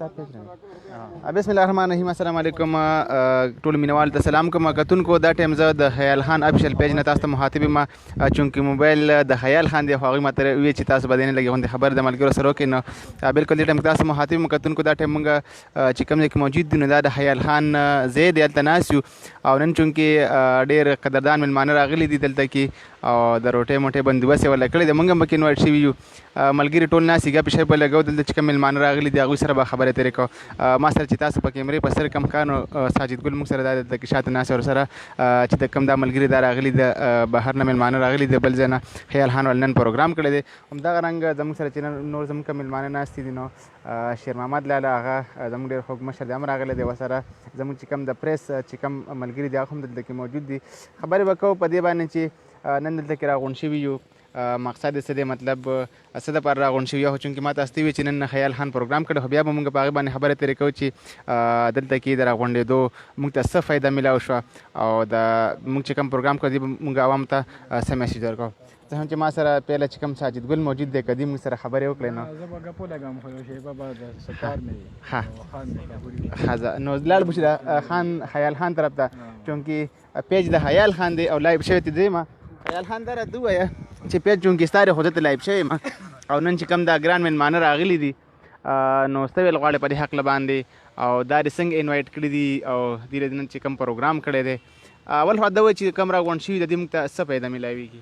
ساتھ پیج بسم الله الرحمن الرحیم. السلام علیکم ټول مینوال ته سلام کوم. کتونکو دا ټایم زه د خیال خان افیشل پیج نه تاسو ته مخاطب یم چونکې موبایل د خیال خان دی خو هغوی ماته وایي چې تاسو به دې نه لګي غوندې خبر د ملګرو سره وکړئ. نو بالکل دې ټایم کې تاسو مخاطب یم. کتونکو دا ټایم موږ چې کوم ځای کې موجود دي نو دا د خیال خان ځای دی، هلته ناست یو او نن چونکې ډېر قدردان مېلمانه راغلي دي دلته کې او د روټۍ موټۍ بندوبست یې ورله کړی دی. موږ هم پکې انوایټ شوي یو، ملګري ټول ناست دي، ګپې شپې لګو. دلته چې کوم مېلمانه راغلي دي هغوی سره به خبرې تېرې کوو. ما سره چې تاسو په کیمرې په سر کم کار نو ساجد ګل موږ سره دا دلته کې شاته ناست ورسره چې د کوم دا ملګري دا راغلي د بهر نه مېلمانه راغلي د بل ځای نه خیال خان ول نن پروګرام کړی دی. همدغه رنګ زموږ سره چې نور زموږ کوم مېلمانه ناست دي نو شیر محمد لاله هغه زموږ ډېر خوږ مشر دی هم راغلی دی، ورسره زموږ چې کوم د پریس چې کوم ملګري دي هغه هم دلته کې موجود دي. خبرې به کوو په دې باندې چې نن دلته کې راغونډ شوي یو، مقصد څه دی، مطلب څه دپاره راغونډ شوي یو. خو چونکې ما تاسو ته وویل چې نن خیال خان پروګرام کړی خو بیا به موږ په هغې باندې خبرې تېرې کوو چې دلته کې د راغونډېدو موږ ته څه فایده میلاو شوه او د موږ چې کوم پروګرام کوو دې به موږ عوامو ته څه میسیج ورکوو. څه هم چې ما سره پیله چې کوم ساجد ګل موجود دی که دې موږ سره خبرې وکړې نو زه به ګپو لګم خو یو شیبه بعد څه کار مې وي. ښه نو لاړ به شي د خان خیال خان طرف ته چونکې پیج د خیال خان دی او لایب شوی تی دویمه خیال خان دا راته ووایه چې پیج چونکې ستا دی خو زه ته لایب شوی یم او نن چې کوم دا ګران مېلمانه راغلي دي نو څه ویل غواړې په دې هکله باندې او دا دې څنګه انوایټ کړي دي او دې نن چې کوم پروګرام کړی دی. اول خو دا وایي چې کوم راغونډ شوي د دې موږ ته څه فایده میلاویږي؟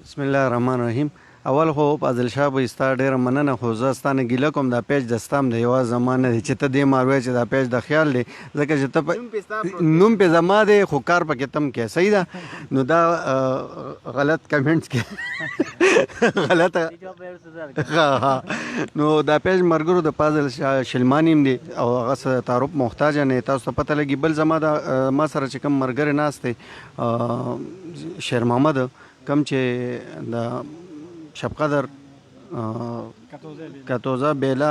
بسم الله الرحمن الرحیم. اول خو فاضل شاه به ستا ډېره مننه، خو زه ستا نه ګیله کوم دا پیج د ستا هم د یوازې زما نه دی چې ته دې مار وایې چې دا پیج د خیال دی، ځکه چې ته نوم پې زما دی خو کار پکې تم کې صحیح ده. نو دا غلط کمنټس کې غلطه نو دا پیج مرګرو د فاضل شاه شلماني هم دی او هغه څه تعارف محتاجه نه تاسو ته پته لګي. بل زما دا ما سره چې کوم ملګری ناست دی شیر محمد کم چې د شب قدر کتوزه بیلا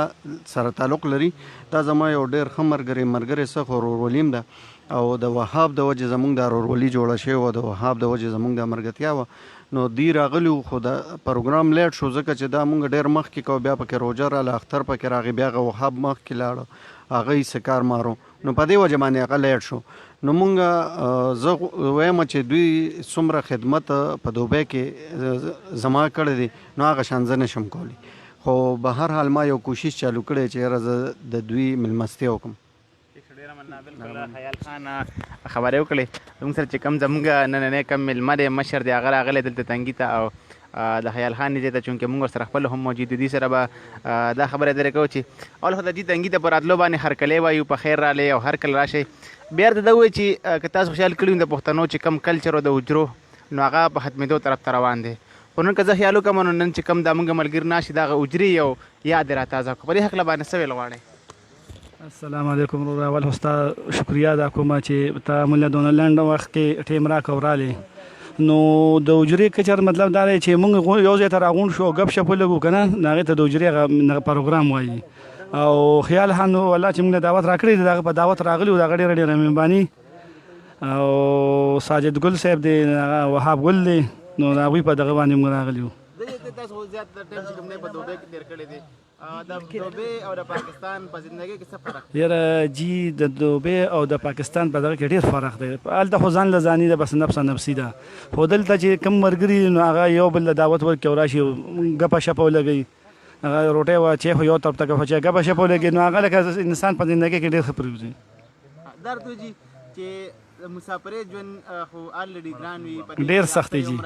سره تعلق لري، دا زما یو ډېر ښه ملګری څه خو ورورولیم ده او د وهاب د وجې زموږ دا ورورولي جوړه شوې وه، د وهاب د وجې زموږ دا ملګرتیا وه. نو دی راغلي وو خو د پروګرام لیټ شو ځکه چې دا مونږ ډېر مخکې کوو، بیا پکې روژه راله اختر پکې راغی، بیا هغه وهاب مخکې لاړه هغه یې څه کار مارو نو په دې وجه باندې هغه لیټ شو. نو مونږ زه وایم چې دوی څومره خدمت په دوبۍ کې زما کړی دی نو هغه شان زه نشم کولی، خو به هر حال ما یو کوشش چالو کړی چې یاره زه د دوی مېلمستیا وکړم. بالکل خیال خان خبرې وکړې زموږ سره چې کوم زموږ نننی کوم مېلمه دی مشر دی هغه راغلی دلته تنګي ته او د خیال خان ځای ته چونکې موږ ورسره خپل هم موجود دي سره به دا خبره درې کوو چې اول خو د دې تنګي ته په راتلو باندې هرکلی وایو په خیر رالی او هر کله راشئ. بیا ورته دا ووایي چې که تاسو خیال کړي د پښتنو چې کوم کلچر او د حجرو نو هغه په ختمېدو طرف ته روان دی. خو نن که زه خیال وکړم نو نن چې کوم دا موږ ملګري ناست دي د هغه حجرې یو یاد یې راتازه کړو. په دې هکله باندې څه ویل غواړئ؟ السلام علیکم وروره. اول خو ستا شکریا ادا کوم چې ته موږ له دونه لنډ وخت کې ټیم راکړه او رالې. نو د حجرې کچر مطلب دا دی چې موږ یو ځای ته راغونډ شو او ګپ شپ ولګو که نه نو هغې ته د حجرې هغه پروګرام وایي او خیال خان والله چې موږ له دعوت راکړی دی د هغه په دعوت راغلي وو د هغه ډېره ډېره مهرباني او ساجد ګل صاحب دی وهاب ګل دی نو د هغوی په دغه باندې موږ راغلي وو. تاسو زیات ټایم چې کوم دی په دوبۍ کې تېر کړی دی د دوبۍ او د پاکستان په زندګۍ کې څه فرق دی؟ یاره جي د دوبۍ او د پاکستان په دغه کې ډېر فرق دی. هلته خو ځان له ځاني ده بس نفسه نفسي ده، خو دلته چې کوم ملګري نو هغه یو بل له دعوت ورکړي او راشي ګپه شپه ولګوي هغه روټۍ واچوي خو یو طرف ته که ګپه شپه ولګي نو هغه لکه انسان په زندګۍ کې ډېر ښه پرېوځي. دا ورته جي چې مسافرۍ ژوند خو الریډي ګران وي ډېر سخت دی جي.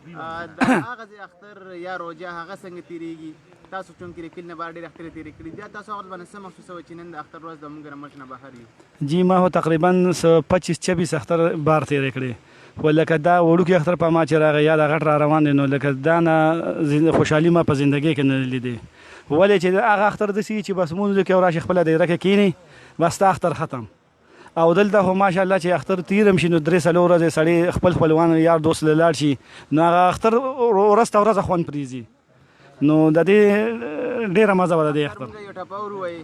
د هغه ځای اختر یا روژه هغه څنګه تېرېږي؟ تاسو چونکې د کلي نه بهر ډېر اخترې تېرې کړي بیا تاسو هغه باندې څه محسوسوئ چې نن د اختر ورځ د موږ له ملک نه بهر یو؟ جی ما خو تقریبا 25-26 اختر بار تېرې کړې خو لکه دا وړوکي اختر په ما چې راغی یا دا غټ را روان دی نو لکه دا نه خوشحالي ما په زندګۍ کې نه لیدې. ولې چې هغه اختر داسې چې بس مونځ کې او راشي خپله دایره کې کښېني بس تا اختر ختم او دلته خو ماشاءالله چې اختر تیرم شي نو 3-4 ورځې سړی خپل خپلوان یار دوست له لاړ شي نو هغه اختر ورځ ته ورځ خوند پرېږي نو د دې ډېره مزه وه د دې اختر. یو ټپه وروایي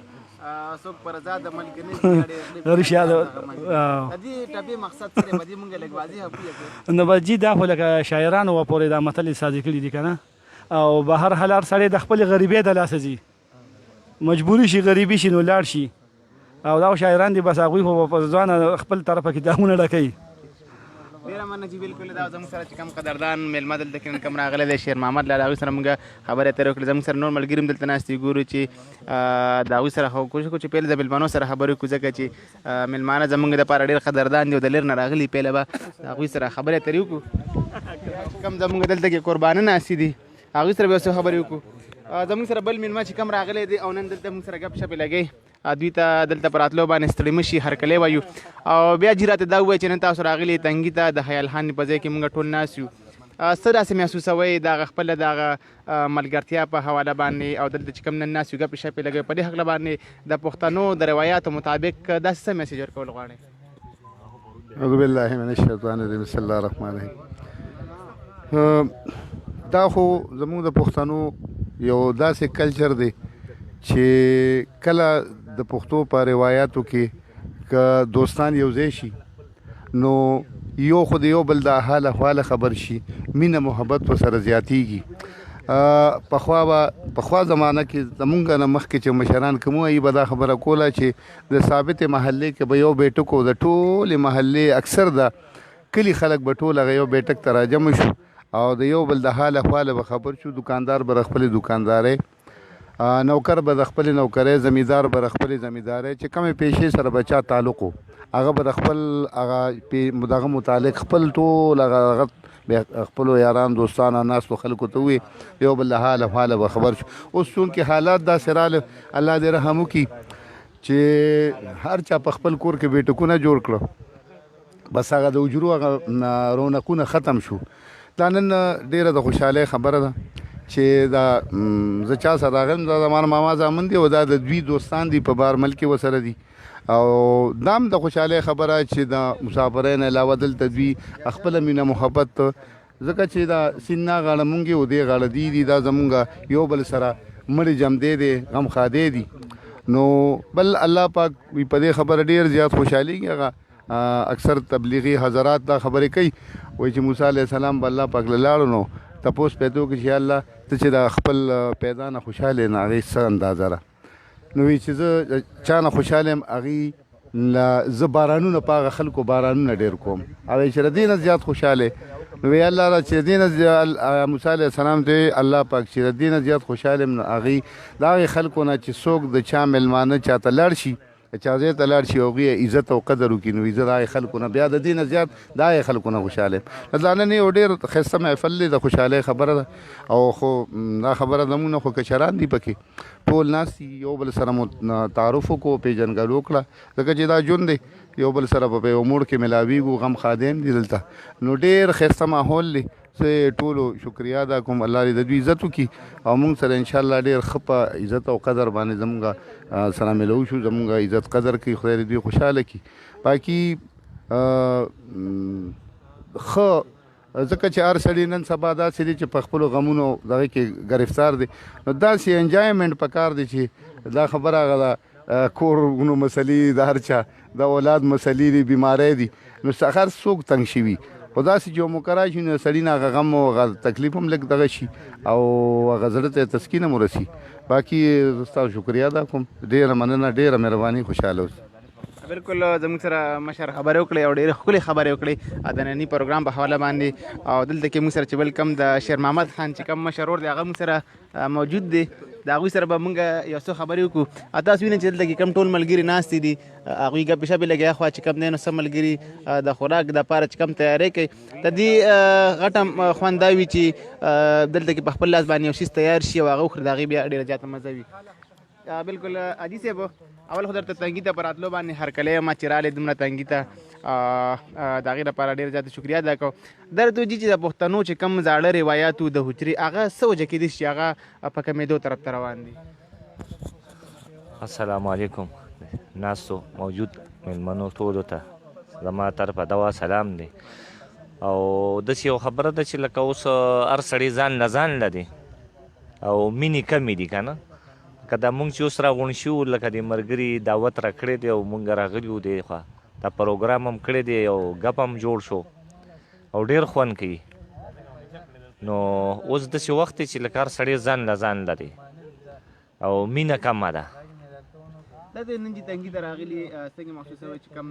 څوک پر ځا د ملک نه رښتیا د دې ټپې مقصد څه دی؟ په دې موږ لږ واضح وکړو. نو بس جي دا خو لکه شاعرانو و پورې دا متل یې سازي کړي دي که نه او به هر حال هر سړی د خپلې غریبۍ د لاسه ځي مجبوري شي غریبي شي نو لاړ شي او دا شاعران دي بس هغوی خو په ځوانه خپل طرفه کتابونه ډکوي. ډېره مننه چې بالکل دا زموږ سره چې کوم قدردان میلمه دلته کې نن کوم راغلی دی شیر محمد لاله، هغوی سره موږ خبرې اترې وکړې. زموږ سره نور ملګري هم دلته ناست دي، ګورو چې د هغوی سره خو کوشش کوو چې پهله د میلمنو سره خبرې وکړو، ځکه چې میلمانه زموږ دپاره ډېر قدردان دي او د لرې نه راغلي. پهله به د هغوی سره خبرې اترې وکړو، کوم زموږ دلته کې قربانه ناستې دي هغوی سره به یو څه خبرې وکړو. زموږ سره بل میلمه چې کوم راغلی دی او نن دلته موږ سره ګپ شپې لګوي، دوی ته دلته په راتلو باندې ستړي مه شي، هرکلی وایو. او بیا جي راته دا ووایي چې نن تاسو راغلي تنګي ته د خیال خان په ځای کې موږ ټول ناست یو. څه داسې محسوسوئ د هغه خپله د هغه ملګرتیا په حواله باندې او دلته چې کوم نن ناست یو ګپې شپې لګوي په دې هکله باندې د پښتنو د روایاتو مطابق داسې څه میسیج ورکول غواړئ؟ اعوذ بالله من الشیطان الرجیم، بسم الله الرحمن الرحیم. دا خو زموږ د پښتنو یو داسې کلچر دی چې کله د پښتو په روایاتو کې که دوستان یو ځای شي نو یو خو د یو بل د حال احواله خبر شي، مینه محبت ورسره زیاتیږي. پخوا زمانه کې زمونږ نه مخکې چې مشران کوم وایي به دا خبره کوله چې د ثابتې محلې کې به یو بیټکو د ټولې محلې اکثر د کلي خلک به ټول هغه یو بیټک ته راجمع شو او د یو بل د حال احواله به خبر شو. دکاندار به د خپلې دکاندارۍ، نوکر به د خپلې نوکرۍ، زمیندار به د خپلې زمیندارۍ، چې کومې پیشې سره به چا تعلق و هغه به د خپل دغه متعلق خپل ټول هغه خپلو یاران دوستانو ناستو خلکو ته ووایي، یو بل د حال احواله به خبر شو. اوس څومکې حالات داسې راغله، الله دې رحم وکړي چې هر چا په خپل کور کې بیټکونه جوړ کړه، بس هغه د اجرو هغه رونقونه ختم شو. دا نن ډېره د خوشحالۍ خبره ده چې دا زه چا سره راغلم، دا زما ماما زامن دي او دا د دوی دوستان دي په بارمل کې ورسره دي. او دا هم د خوشحالۍ خبره چې د مسافرۍ نه علاوه دلته دوی خپله مینه محبت، ځکه چې دا سیند نه غاړه مونږ یو دی غاړه دی دي، دا زمونږ یو بل سره مړي جمدی دی، غم خادی دي. نو بل الله پاک په دې خبره ډېر زیات خوشحالېږي. هغه اکثر تبلیغي حضرات دا خبرې کوي، وایي چې موسی علیه السلام به الله پاک له لاړو نو تپوس پیدا وکړي چې الله ته چې د خپل پیدا نه خوشحاله نه هغې څه اندازه ده. نو وایي چې زه چا نه خوشحاله یم هغې زه بارانونه په هغه خلکو بارانونه ډېر کوم، او چې د دې نه زیات خوشحاله. نو وایي الله را چې د دې نه موسی علیه السلام ته الله پاک چې د دې نه زیات خوشحاله یم هغې د هغې خلکو نه چې څوک د چا میلمانه چاته لاړ شي، چا ځای ته لاړ شي او هغوی عزت او قدر وکړي، نو عزت هغې خلکو نه بیا د دې نه زیات د هغې خلکو نه خوشحاله یم. دا نن یو ډېر ښایسته محفل دی، د خوشحالۍ خبره ده. او خو دا خبره زموږ نه خو کشران دي پکې ټول ناست دي، یو بل سره مو تعارف وکړو، پېژنګلو وکړه، ځکه چې دا ژوند دی یو بل سره په یو موړ کې ملاویږو، غم خادم دي دلته. نو ډېر ښایسته ماحول دی. زه ټولو شکریا ادا کوم، الله دې د دوی عزت وکړي او موږ سره انشاءالله ډېر ښه په عزت او قدر باندې زموږ سره ملو شو، زموږ عزت قدر کوي، خدای دې دوی خوشحاله کړي. باقي ښه ځکه چې هر سړي نن سبا داسې دی چې په خپلو غمونو دغه کې ګرفتار دی، نو داسې انجایمنټ پکار دی چې دا خبره هغه ده کورونو مسلې د هر چا د اولاد مسلې دي، بیماری دي، نو هر څوک تنګ شوي، خو داسې چې یو مقرر شي نو سړي نه هغه غم او هغه تکلیف هم لږ دغه شي او هغه زړه ته تسکین هم ورسي. باقي زه ستاسو شکریا ادا کوم، ډېره مننه، ډېره مهرباني، خوشحاله اوسئ. بالکل زموږ سره مشر خبرې وکړې او ډېرې ښکلې خبرې وکړې د ننني پروګرام په حواله باندې. او دلته کې موږ سره چې بل کم د شیر محمد خان چې کم مشر ور دی هغه موږ سره موجود دی، د هغوی سره به موږ یو څه خبرې وکړو. تاسو وینئ چې دلته کې کم ټول ملګري ناستې دي، هغوی ګپې شپې لګیا خوا چې کم دی نو څه ملګري د خوراک دپاره چې کم تیاری کوي. د دې غټه خوند دا وي چې دلته کې په خپل لاس باندې یو شیز تیار شي او هغه وخوري، د هغې بیا ډېره زیاته مزه وي. بالکل حاجي صاحب، اول خو درته تنګي ته په راتلو باندې هرکلی یم چې راغلې دومره تنګي ته، د هغې لپاره ډېر زیاته شکریا ادا کوم. درته وجي چې د پښتنو چې کم زاړه روایاتو د حجرې هغه څه وجه کېدای شي چې هغه په کمېدو طرف ته روان دي؟ السلام علیکم ناستو موجود میلمنو ټولو ته زما طرفه دوا سلام دی. او داسې یو خبره ده چې لکه اوس هر سړی ځان له ځان له دی او مینې کمې دي که نه، که دا مونږ چې اوس راغونډ شوو لکه د ملګري دعوت را کړی دی او مونږ راغلي وو دی خوا دا پروګرام هم کړی دی او ګپ هم جوړ شو او ډېر خوند کوي. نو اوس داسې وخت دی چې لکه هر سړی ځان له ځان له دی او مینه کمه ده. دا د نن چې تنګي ته راغلي څنګه محسوسوئ چې کوم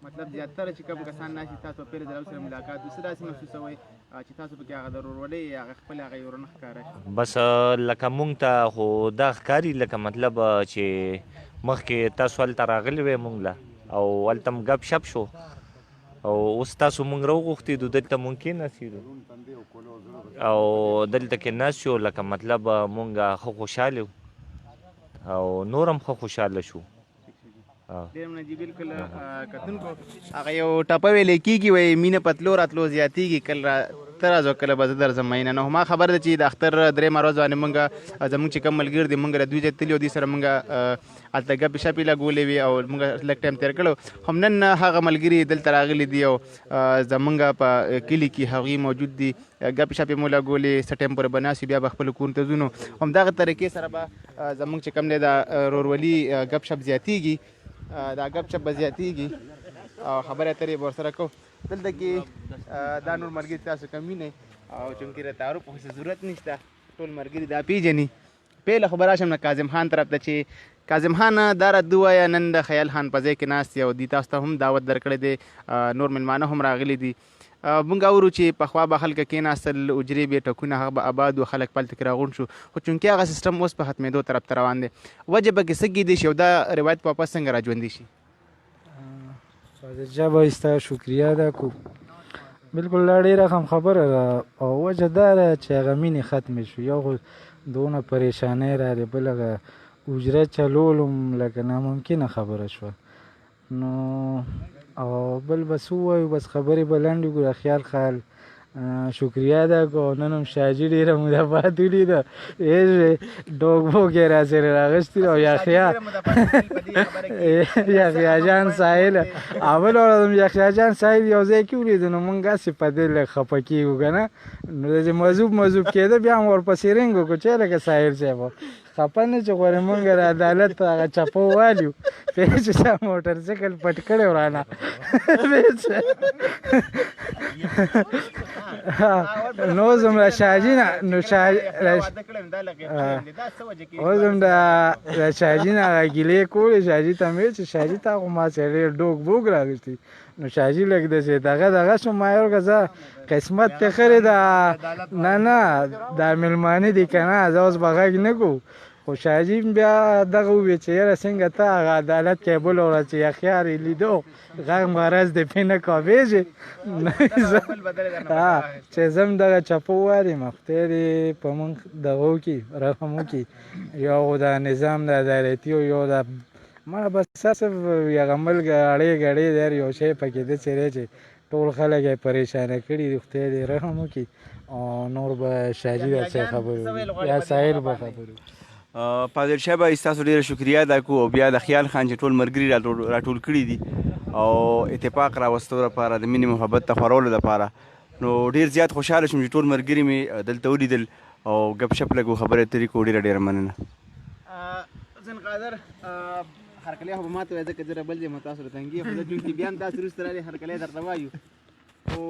مطلب زیاتره چې کوم کسان ناستي تاسو په پیل ځل سره ملاقات وسه داسې محسوسوئ چې تاسو پکې هغه د ورورولۍ هغه خپل هغه یورونه ښکاره شي؟ بس لکه مونږ ته خو دا ښکاري لکه مطلب چې مخکې تاسو هلته راغلي وئ مونږ له او هلته م ګپ شپ شو او اوس تاسو مونږ راوغوښتېدو دلته مونږ کېناستېدو او دلته کې ناست شو لکه مطلب مونږ ښه خوشحاله یو او نور هم ښه خوشحاله شو. ډېر مننه جي بلکل کتونکو هغه یو ټپه ویلی کېږي وایي مینه په تلو راتلو زیاتېږي کله ته راځه کله به زه درځم مینه. نو ما خبر ده چې د اختر درېیمه ورځ باندې مونږ زموږ چې کوم ملګري دي مونږ دوی ځای تللي وو دوی سره مونږ هلته ګپې شپې لګولې وي او مونږ لږ ټایم تېر کړی هم نن هغه ملګري دلته راغلي دي او زمونږ په کلي کې هغوی موجود دي ګپې شپې مو لګولې څه ټایم پورې به ناست وي بیا به خپلو کورونو ته ځو. نو همدغه طریقې سره به زمونږ چې کوم دی دا ورورولي ګپ شپ زیاتېږي دا ګپ شپ به زیاتېږي او خبرې اترې به ورسره کوو. دلته کې دا نور ملګري تاسو کم وینئ او چونکې د تعارف خو هېڅ ضرورت نشته ټول ملګري دا پیژني. پیله خو به راشم د کاظم خان طرف ته چې کاظم خان دا راته ووایه نن د خیال خان په ځای کې ناست یې او دوی تاسو ته هم دعوت درکړی دی نور مېلمانه هم راغلي دي. مونږ اورو چې پخوا به خلک کېناستل اجرې به ټکونه هغه به آباد و خلک پلته کې راغونډ شو خو چونکې هغه سیسټم اوس په ختمېدو طرف ته روان دی وجه به کې څه کېدی شي او دا روایت په واپس څنګه راژوندي شي؟ جا به ستا شکریه ادا کو بالکل دا ډېره هم خبره ده او وجه دا ده چې هغه مینې ختمې شو. یو خو دونه پریشانۍ راغلې بل هغه اجره چلول هم لکه ناممکنه خبره شوه. نو او بل بس ووایو بس خبرې به لنډې کړو خیال خیال شکریه ادا کو. نن هم شاجي ډېره مدافعت ولیده ډوک بوک یې راسره راغوښتي او یحیی جان ساحل اول ورځ هم یحیی جان ساحل یو ځای کې ولیدو نو مونږ هسې په دې لږ خفه کېږو که نه نو چې مذوب کېده بیا هم ورپسې رنګ وکړو چې لکه ساحل صاحب خفه نه چې غواړې مونږ د عدالت په هغه چپو والیو پوهې چې دا موټرسایکل پټ کړی ورانه نو اوس هم د شاجي نه اوس هم د شاجي نه هغه ګیلې کولې شاجي ته مې چې شاجي تا خو ما سره ډېر ډوک بوک راغوښتي نو شاجي لږ داسې دغه شو ما یې ورکړه زه قسمت ته خرې د نه دا مېلمانه دي که نه زه اوس به غږ نه کوو خو شاجي بیا دغه وویل چې یاره څنګه ته هغه عدالت کې بله ورځ چې یخیار یې لیدو غږ مرض دې پې نه کوېږي چې زه هم دغه چپو واریم خدای دې په موږ دغه وکړي رحم وکړي یو خو د نظام د عدالتي او یو د ما بس صرف هغه ملک اړې ګړې دی یو شی پکې داسې دی چې ټول خلک یې پریشانه کړي دي خدای دې رحم وکړي او نور به شاجي دا څه خبرې یا ساحل به خبرې پادر صاحب ستاسو ډېره شکریه ادا کوو او بیا د خیال خان چې ټول ملګري راټول کړي دي او اتفاق راوستو لپاره د مینې محبت ته خورولو لپاره نو ډېر زیات خوشحاله شوم چې ټول ملګري مې دلته ولیدل او ګپ شپ لږ خبرې اترې کړو ډېره مننه. حسین قادر هرکلی خو به ما ته وایي ځکه زه ربل یم تاسو له تنګي خو زه چونکې بیا هم تاسو وروسته رالې هرکلی درته وایو خو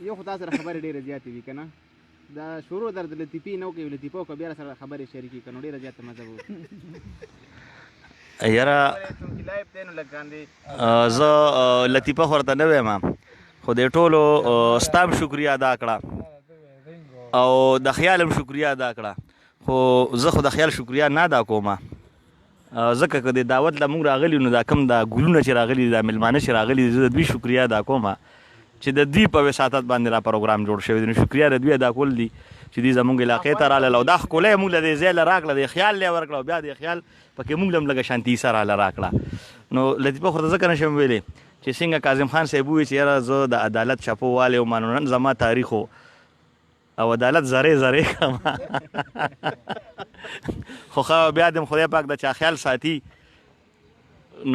یو خو تاسو سره خبرې ډېرې زیاتې وي که نه دا شروع در د لطیفې نه وکړي لطیفه وکړه بیا سره خبرې شریکې کړه نو ډېره زیاته مزه به یاره چونکې لایف دی نو لږ باندې زه لطیفه خو ورته نه وایم خو دې ټولو ستا هم شکریه ادا کړه او د خیال هم شکریه ادا کړه خو زه خو د خیال شکریه نه ادا کوم ځکه که د دعوت له موږ راغلي نو دا کم دا ګلونه چې راغلي دا مېلمانه چې راغلي زه د دوی شکریه ادا کوم چې د دوی په وساطت باندې را پروګرام جوړ شوی دی نو شکریه د دوی ادا کول دي چې دوی زموږ علاقې ته راغلل او دا ښکلی یې موږ له دې ځای له راکړه د خیال یې ورکړه او بیا د خیال پکې موږ له هم لږه شانتي سره راله راکړه نو لطیفه خو ورته ځکه نه شم ویلی چې څنګه کاظم خان صاحب ووایي چې یاره زه د عدالت چپو والی وم نو نن زما تاریخ او عدالت زرې زرې کړم خو ښه بیا دې خدای پاک د چا خیال ساتي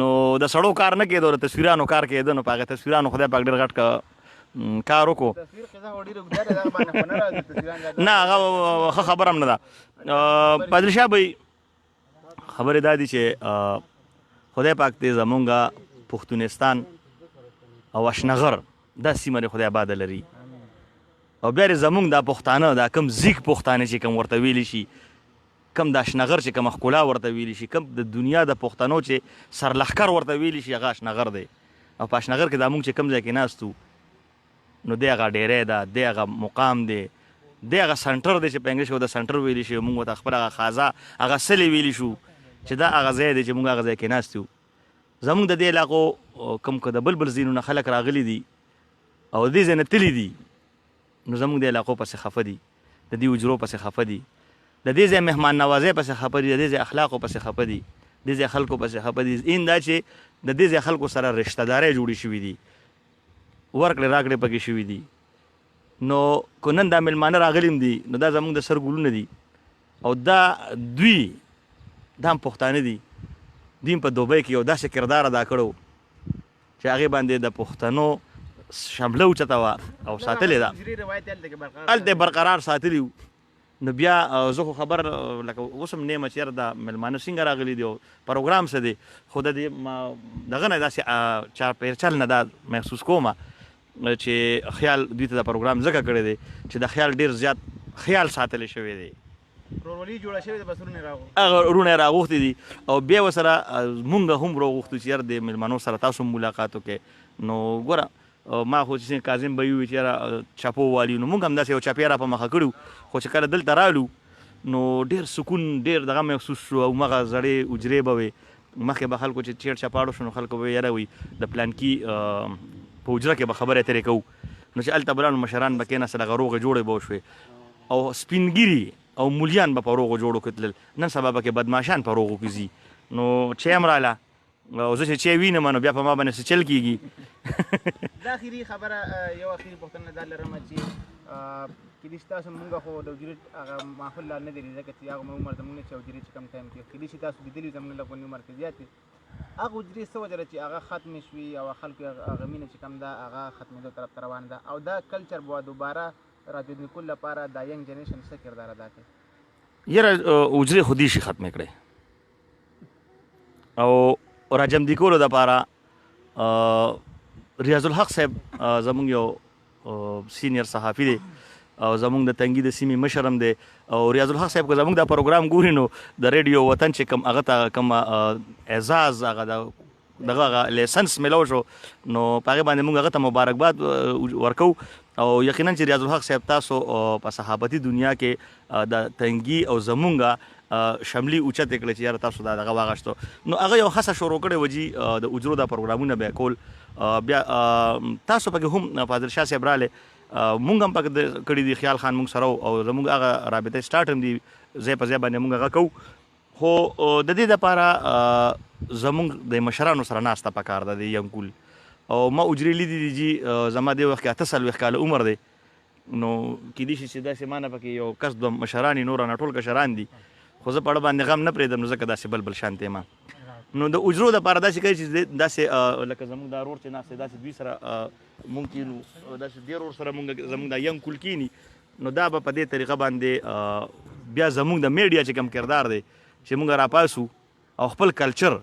نو د سړو کار نه کېدو د تصویرانو کار کېده نو په هغه تصویرانو خدای پاک ډېر غټ کار وکړو نه هغه ښه خبره هم نه ده پادري صاحب خبرې دا دي چې خدای پاک دې زمونږ پښتونستان او اشنغر دا سیمه دې خدای آباده لري او بیا زمونږ دا پښتانه دا کم زیږ پښتانه چې کوم ورته ویلی شي کم د اشنغر چې کومه ښکلا ورته ویلی شي، کم د دنیا د پښتنو چې سرلښکر ورته ویلی شي هغه اشنغر دی. او په اشنغر کې دا موږ چې کوم ځای کې ناست وو نو دی هغه ډیری ده، دی هغه مقام دی، دی هغه سنټر دی چې په انګلیش کې د سنټر ویلی شي. موږ ورته خپل هغه خازه هغه سلې ویلی شو چې دا هغه ځای دی چې موږ هغه ځای کې ناست یو. زموږ د دې علاقو کوم که د بل ځایونو نه خلک راغلي دي او دې ځای نه تللي دي نو زموږ د علاقو پسې خفه دي، د دې اجرو پسې خفه دي، د دې ځای مهمان نوازۍ پسې خفه دي، د دې ځای اخلاقو پسې خفه دي، د دې ځای خلکو پسې خفه دي. این دا چې د دې ځای خلکو سره رشته دارۍ جوړې شوي دي، ورکړې راکړې پکې شوي دي. نو که نن دا میلمانه راغلي دي نو دا زموږ د سر ګلونه دي او دا دوی دا هم پښتانه دي، دوی په دوبۍ کې یو داسې کردار ادا کړی چې هغې باندې د پښتنو شمله اوچته وه او ساتلې ده، هلته برقرار ساتلي وو. نو بیا زه خو خبر لکه اوس هم نه یم چې یاره دا میلمانه څنګه راغلي دي او پروګرام څه دی، خو د دې دغه نه داسې چاپېرچل نه دا محسوس کومه چې خیال دوی ته دا پروګرام ځکه کړی دی چې د خیال ډېر زیات خیال ساتلی شوی دی، ورورولي جوړه شوې ده، بس ورونه راغو هغه ورونه یې راغوښتي دي. او بیا ورسره مونږ هم راغوښتو چې یاره د میلمنو سره تاسو هم ملاقات وکړئ. نو ګوره ما خو چې کاظم به وي چې یاره چاپو والي نو مونږ هم داسې یو چاپې را په مخه کړي خو چې کله دلته رالو نو ډېر سکون ډېر دغه محسوس شو. او مغه زړې اجرې به وې، مخکې به خلکو چې چیړ چپاړو شو نو خلکو به یاره وي د پلانکي په اجره کې به خبرې اترې کوو نو چې هلته به لاړو مشران به کېناستل، هغه روغې جوړې به وشوې او سپینګیري او مولیان به په روغو جوړو کې تلل. نن سبا به کې بدماشان په روغو کې ځي. نو چای هم راله او زه چې چای وینم نو بیا په ما باندې څه چل کېږي. دا اخري خبره یو اخري پوښتنه دا لرم چې کېدای شي تاسو مونږ خو د وجود هغه ماحول لا نه دی ځکه چې هغه عمر زموږ نه چې وجرې چې کم ټایم کې کېدای شي تاسو لیدلي زموږ له غونې عمر کې زیات دي هغه وجرې څه وجه ده چې هغه ختمې شوي او خلکو هغه مینه چې کم ده هغه ختمېدو طرف ته روان ده او دا کلچر به دوباره راژوندي کولو لپاره دا ینګ جنریشن څه کردار ادا کوي؟ یاره اجرې خو دې شي ختمې کړې او راجمدي کولو دپاره ریاض الحق صاحب زموږ یو سینیر صحافي دی او زموږ د تنګي د سیمې مشر هم دی. او ریاض الحق صاحب که زموږ دا پروګرام ګوري نو د ریډیو وطن چې کوم هغه ته کوم اعزاز هغه دغه لیسنس میلاو شو نو په هغې باندې موږ هغه ته مبارکباد ورکوو. او یقینا چې ریاض الحق صاحب تاسو په صحافتي دنیا کې د تنګي او زمونږ شملي اوچتې کړې چې یاره تاسو دا دغه واغشتو نو هغه یو هڅه شروع کړې وه جي د اجرو دا پروګرامونه به کول. بیا تاسو پکې هم فاضل شاه صاحب رالی مونږ هم پکې کړي دي، خیال خان مونږ سره او زمونږ هغه رابطه سټارټ هم دي ځای په ځای باندې مونږ هغه کوو. خو د دې دپاره زمونږ د مشرانو سره ناسته پکار ده د ینګول او ما اجرې لیدي دي جي زما دې وخت کې 48 کاله عمر دی نو کېدای شي چې داسې مانه پکې یو کس دوه مشران یې نور نه ټول کشران دي خو زه په اړه باندې غم نه پرېږدم نو ځکه داسې بل شانتې ما نو د اجرو دپاره داسې کوي چې داسې لکه زموږ دا رور چې ناست دی داسې دوی سره مونږ کینو داسې دې رور سره زموږ دا ینګ کول کینی نو دا به په دې طریقه باندې بیا زموږ د میډیا چې کوم کردار دی چې مونږ راپاسو او خپل کلچر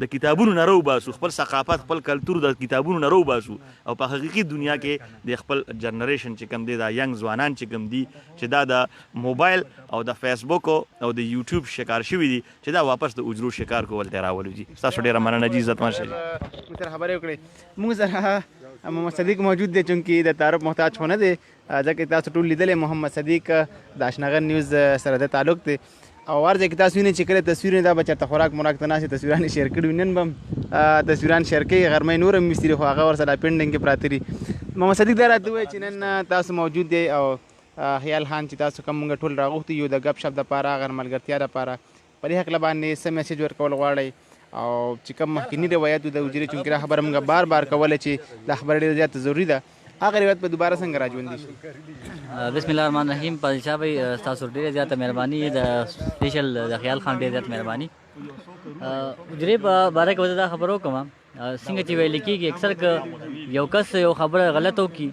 د کتابونو نه راوباسو، خپل ثقافت خپل کلتور د کتابونو نه راوباسو او په حقیقي دنیا کې د خپل جنریشن چې کوم دی دا ینګ ځوانان چې کوم دي چې دا د موبایل او د فیسبوک او د یوټیوب شکار شوي دي چې دا واپس د اجرو شکار کول ته راولو جي. تاسو ډېره مننه جي، عزتمن شئ. موږ سره خبرې وکړې. موږ سره محمد صدیق موجود دی چونکې د تعارف محتاج خو نه دی ځکه تاسو ټول لیدلی محمد صدیق د اشنغر نیوز سره د تعلق دی او هر ځای کې تاسو وینئ چې کله تصویرونه دا به چېرته خوراک مراک ته ناست تصویران یې شیر کړي وي نن به هم تصویران شیر کوي غرمۍ نور هم ویستي دي خو هغه ورسره پینډینګ کې پراته دي. محمد صدیق دا راته ووایي چې نن تاسو موجود دی او خیال خان چې تاسو کوم موږ ټول راغوښتي یو د ګپ شپ دپاره هغه ملګرتیا دپاره په دې هکله باندې څه میسیج ورکول غواړئ او چې کوم مخکیني روایاتو د اجرې چونکې دا خبره موږ بار بار کوله چې دا خبره ډېره زیاته ضروري ده هغه روایت به دوباره څنګه راژوندي شي؟ بسم الله الرحمن الرحیم. پادشاه شاه بھائی تاسو ډېره زیاته مهرباني د سپیشل د خیال خان ډېره زیاته مهرباني. اجرې په باره کې دا خبر وکړم څنګه چې ویل کېږي اکثر که یو کس یو خبره غلط وکړي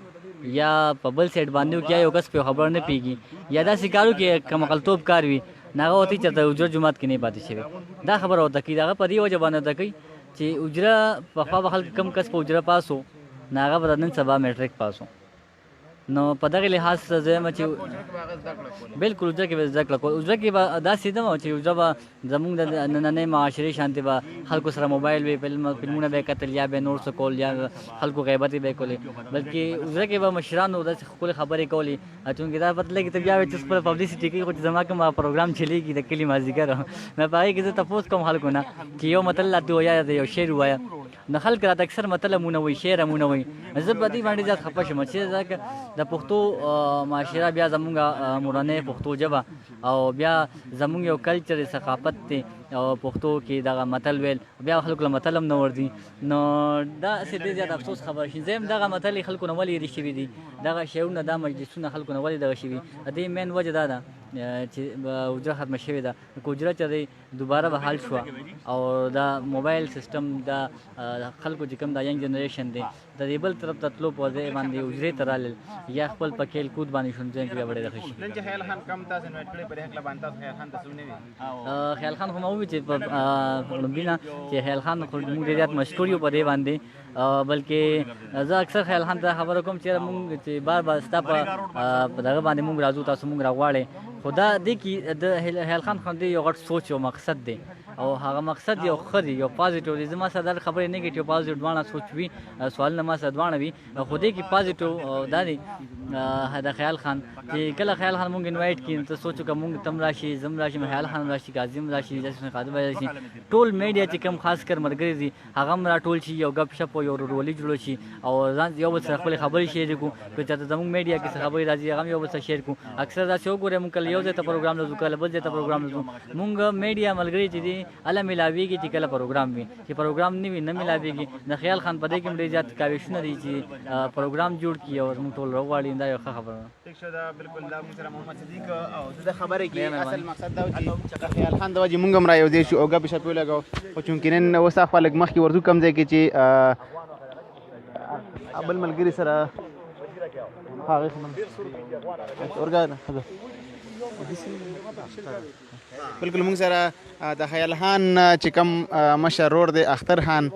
یا په بل سایډ باندې وکړي یا یو کس په خبره نه پوهېږي یا داسې کار وکړي کم عقلتوب کار وي نو هغه ورته چېرته اجره جومات کې نه پاتې شوی دا خبره ورته کوي. د هغه په دې وجه باندې ورته کوي چې اجره پخوا به خلک کم کس په اجره پاس و نو هغه به نن سبا میټریک پاس و نو په دغه لحاظ زه یم چې بالکل اجره کې به زده کړه کوو. اجره کې به داسې نه وه چې اجره به زمونږ د نننۍ معاشرې شانتې به خلکو سره موبایل وي، فلمونه به یې کتل یا به نور څه کول یا خلکو غیبتې به یې کولې، بلکې اجره کې به مشرانو داسې ښکلې خبرې کولې. چونکې دا پته لګي ته بیا وایې چې خپله پبلیسټي کوي، خو چې زما کوم پروګرام چلېږي د کلي مازدیګر نو په هغې کې زه تپوس کوم خلکو نه چې یو متل راته ووایه یا یو شعر ووایه. نو خلک راته اکثر متل مونه وایي، شعر مونه وایي. زه په دې باندې زیات خفه شم چې ځکه د پښتو معاشره بیا زمونږ مورنۍ پښتو ژبه او بیا زمونږ یو کلچر ثقافت دی او پښتو کې دغه متل ویل بیا خلکو له متل هم نه ورځي. نو دا څه ډېر زیات افسوس خبره شي. زه هم دغه متل خلکو نه ولې هېرې شوي دي، دغه شعرونه دا مجلسونه خلکو نه ولې دغه شوي. د دې مین وجه دا ده چې اجره ختمه شوې ده. که اجره چې دی دوباره به حل شوه او دا موبایل سیسټم دا خلکو چې کوم دا ینګ جنریشن دی د دې بل طرف ته تلو په ځای باندې اجرې ته رالل یا خپل په کیل کود باندې شون ځین کې بیا بډې رخصي. نن چې خیال خان کم تاسو انوایټ کړی په دې حق باندې تاسو خیال خان ته څونه وی خیال خان خو ما وی چې په لومبینا چې خیال خان خو موږ ډېر زیات مشکور یو په دې باندې، بلکې زه اکثر خیال خان ته خبره کوم چې موږ چې بار بار ستا په دغه باندې موږ راځو تاسو موږ راغواړئ، خو دا دې کې د خیال خان خو دې یو غټ سوچ او مقصد دی او هغه مقصد یو ښه دی، یو پازیټیو دی. زما سره دا خبرې نیګیټیو پازیټیو دواړه سوچ وي، سوالونه ما سره دواړه وي، خو دې کې پازیټیو دا دی د خیال خان چې کله خیال خان مونږ انوایټ کړي ته سوچو که مونږ تم راشي، زم راشي، خیال خان راشي، کاظم راشي، جسم قادم راشي، ټول میډیا چې کوم خاص کر ملګري دي هغه هم راټول شي، یو غپ شپ او یو ورولي جوړ شي او ځان یو بل سره خپلې خبرې شیر کړو. که چېرته زموږ میډیا کې څه خبرې راځي هغه هم یو بل سره شیر کړو. اکثر داسې وګورئ مونږ کله یو ځای ته پروګرام لرو، کله بل ځای ته پروګرام لرو. مونږ میډیا ملګري چې دي هله ملاویږي چې کله پروګرام وي، چې پروګرام نه وي نه ملاویږي. د خیال خان په دې کې هم ډېر زیات کاوشونه دي چې پروګرام جوړ کړي او زموږ ټول راغواړي. دا یو ښه خبره ده. ٹھیک شو دا بالکل دا موږ سره محمد صدیق او د خبرې کې اصل مقصد دا و چې د خیال خان د وجې موږ هم رايوځای شو او ګپې شپې ولګو. خو چونکې نن اوس اخوا لږ مخکې ورځو کوم ځای کې چې بل ملګري سره هغې بالکل موږ سره د خیال خان چې کوم مشر رور دی اختر خان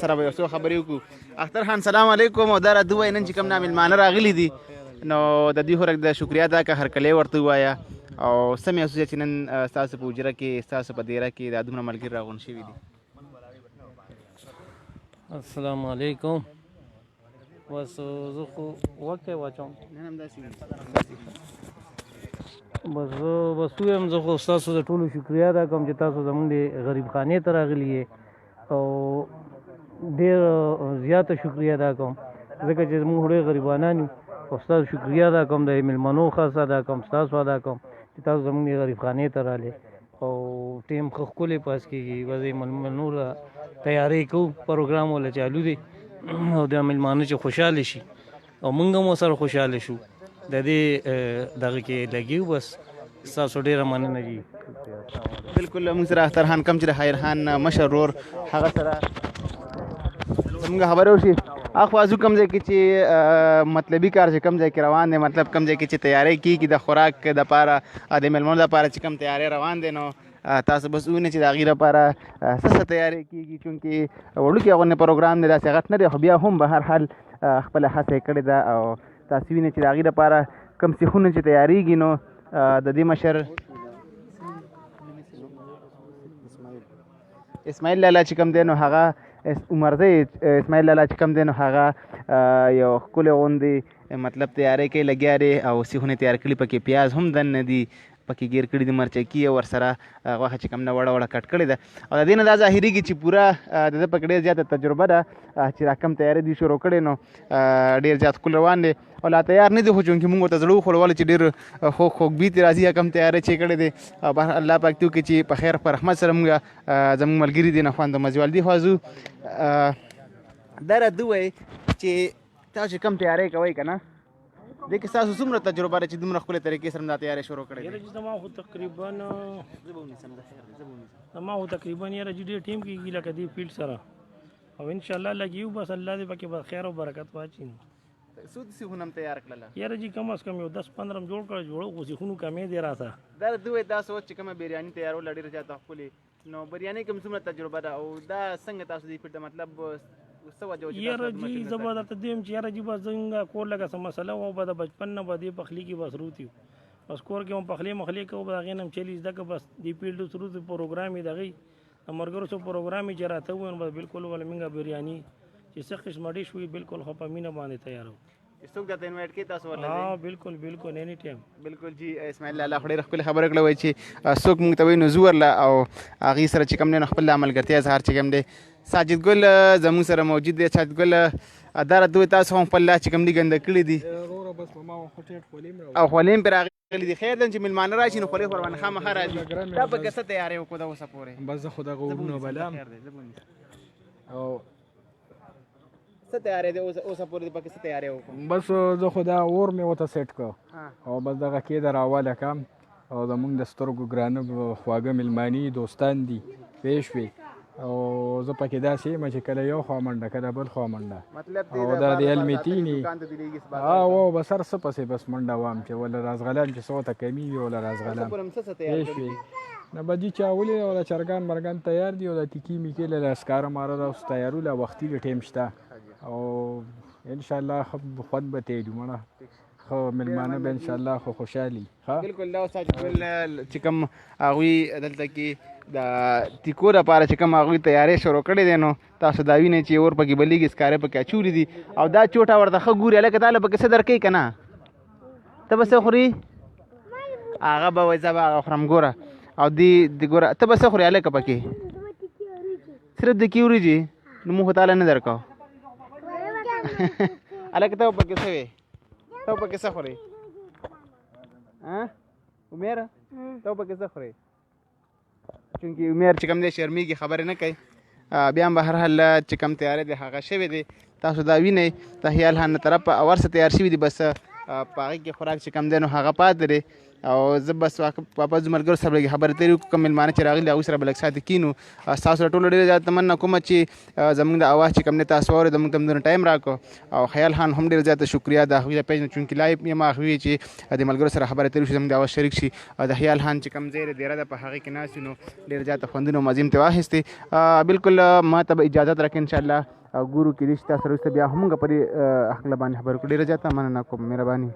سره به یو څو خبرې وکړو. اختر خان سلام علیکم. او دا راته ووایه نن چې کوم مېلمانه راغلي دي نو د دوی خو د شکریا ادا که هرکلی ورته ووایه او څه محسوس چې نن ستاسو په حجره کې ستاسو په دیره کې دا دومره ملګري راغونډ شوي دي؟ السلام علیکم. بس زه خو وکې واچوم بس ویم زه خو ستاسو د ټولو شکریا ادا کوم چې تاسو زموږ د غریب خانې ته راغلي یې او ډېر زیاته شکریا ادا کوم ځکه چې زموږ ډېر غریبانان یو او ستاسو شکریا ادا کوم د مېلمنو خاص ادا کوم ستاسو ادا کوم چې تاسو زموږ د غریب خانې ته رالې او ټیم ښه ښکلی پاس کېږي. وزې مېلمنو له تیاری کوو پروګرام وله چالو دی او د مېلمانه چې خوشحاله شي او موږ هم ورسره خوشحاله شو د دې دغه کې لګیو. بس ستاسو ډېره مننه دي. بالکل موږ سره اختر خان کم چې د خیر خان مشر رور هغه سره زموږ خبرې وشي. اخوا ځو کوم ځای کې چې مطلبي کار چې کوم ځای کې روان دی، مطلب کوم ځای کې چې تیاری کېږي د خوراک دپاره د مېلمنو دپاره چې کوم تیاری روان دی، نو تاسو بس ووینئ چې د هغې دپاره څه تیاری کېږي. چونکې وړوکی غوندې پروګرام دی، داسې غټ نه دی، خو بیا هم به هر حال خپله هڅه یې کړې ده او تاسو وینئ چې د هغې دپاره کوم سیخونه چې تیاریږي نو د دې مشر اسماعیل لالا چې کوم دی نو هغه عمرزی اسماعیل لالا چې کوم دی نو هغه یو ښکلی غوندې مطلب تیاری کوي، لګیا دی او سیخونه تیار کړي، پکې پیاز هم دننه دي، پکې ګیر کړي دي مرچکي او ورسره غوښه چې کوم نه وړه وړه کټ کړې ده او د دې نه دا ظاهرېږي چې پوره د ده پکې ډېر زیاته تجربه ده چې دا کم تیاری دي شروع کړې نو ډېر زیات ښکل روان دی او لا تیار نه دي. خو چونکې مونږ ورته زړه وښولولو چې ډېر خوږ بیت راځي یا کم تیاری چې کړې دی الله پاک دې وکړي چې په خیر په رحمت سره مونږ زموږ ملګري دي نه خوند مزیوال دي. خو ځو دا راته ووایئ چې تاسو چې کم تیاری کوئ که نه دې کې ستاسو څومره تجربه ده چې دومره ښکلې طریقې سره دا تیاری شروع کړې ده؟ زما خو تقریبا یاره چې ډېر ټیم کېږي لکه دې فیلډ سره او انشاءالله لګیو بس الله دې پکې به خیر او برکت واچي. څو سیخونه هم تیار کړله؟ یاره جي کم از کم یو 10-15 جوړ کړه جوړو خو سیخونو کمې دی راته. دا راته ووایئ دا سوچ چې کومه بریاني تیارول ډېره زیاته ښکلې نو بریاني کې هم څومره تجربه ده او دا څنګه تاسو دې فیلډ ته مطلب یاره جی زه به درته دیم چې یاره جی بس څنګه کور لکه څه مسله وه به د بچپن نه به دې پخلي کې بس روت یو بس کور کې هم پخلی مخلی کوو به د هغې نه هم چلی زده که بس دې فیلډ ثرو د پروګرام یې د هغې د ملګرو څه پروګرام یې چې راته وویل بس بلکل وله مونږه بریاني چې څه قسمه ډش وي بلکل خو په مینه باندې تیارو څوک درته انوایټ کوي تاسو ورله ها بالکل بالکل اینی ټایم بالکل جی اسماعیل الله خو ډېره ښکلې خبره کړې وایي چې څوک مونږ ته وایي نو زو ورله او هغې سره چې کوم دی نو خپل د ملګرتیا اظهار چې کوم دی ساجد ګل زموږ سره موجود دی. ساجد ګل دا راته وایي تاسو هم خپل لاس چې کوم دي ګنده کړي دي او خولۍ هم پرې راغلي دي. خیر ده چې میلمانه راشي نو خولۍ خو ورباندې خامخا راځي. دا پکې څه تیاری وکړو د اوسه پورې؟ بس زه خو دغه ورونه بلم او څه تیاری دی اوسه پورې پکې څه تیاری وکړو؟ بس زه خو دا اور مې ورته سیټ کړ او بس دغه کې د راواله کم او زمونږ د سترګو ګرانه خواږه میلماني دوستان دي پېښ وي او زه پکې داسې یم چې کله یو خوا منډه کله بل خوا منډه او دا د المیتینې او بس هر څه پسې بس منډه وام چې وله رازغلان چې څو ته کمی وي وله رازغلان پېښ وي نه به دي چاولې او د چرګان مرګان تیار دي او د تیکي میکې له سکاره ماره دا اوس تیارو له وختي د ټیم شته او انشاءالله خوند به تېر وي مړه خو میلمانه به انشاءالله خو خوشحالي بالکل دا ساجد ګل چې کوم هغوی دلته کې د ټیکو دپاره چې کوم هغوی تیاری شروع کړی دی نو تاسو دا وینئ چې اور پکې بلیږي سکاره پکې اچولي دي او دا چوټه ورته ښه ګوري هلکه تا له پکې څه درکوي که نه ته به څه خوري هغه به وایي زه به هغه خورم ګوره او دی ګوره ته به څه خورې هلکه پکې صرف د کې وریجې نو موږ خو تاله نه درکو هلکه ته به پکې څه وې ته به پکې څه خورې عمیر ته به پکې څه خورې چونکې عمیر چې کوم دی شرمېږي خبرې نه کوي بیا هم به هر حال چې کوم تیاری دی هغه شوی دی تاسو دا وینئ د خیال خان نه طرفه اور څه تیار شوي دي بس په هغې کې خوراک چې کوم دی نو هغه پاتې دی او زه بس واپس د ملګرو سره لږ خبرې تېرې وکړو کوم میلمانه چې راغلي هغوی سره به لږ ساعت کینو ستاسو سره ټولو ډېره زیاته تمنا کومه چې زموږ د اواز چې کوم دی تاسو واورئ زموږ ته دومره ټایم راکړو او خیال خان هم ډېره زیاته شکریا د هغوی د پیج نه چونکې لایف یم هغوی چې د ملګرو سره خبرې تېرې شي زموږ د اواز شریک شي او د خیال خان چې کوم ځای دی دیره ده په هغې کې ناست وي نو ډېره زیاته خوندونه او مزې مې ترې واخیستې بالکل ما ته به اجازت راکړي انشاءالله او ګورو کېدای شي تاسو سره وروسته بیا هم موږ په دې هکله باندې خبرې وکړو. ډېره زیاته مننه کوم مهرباني.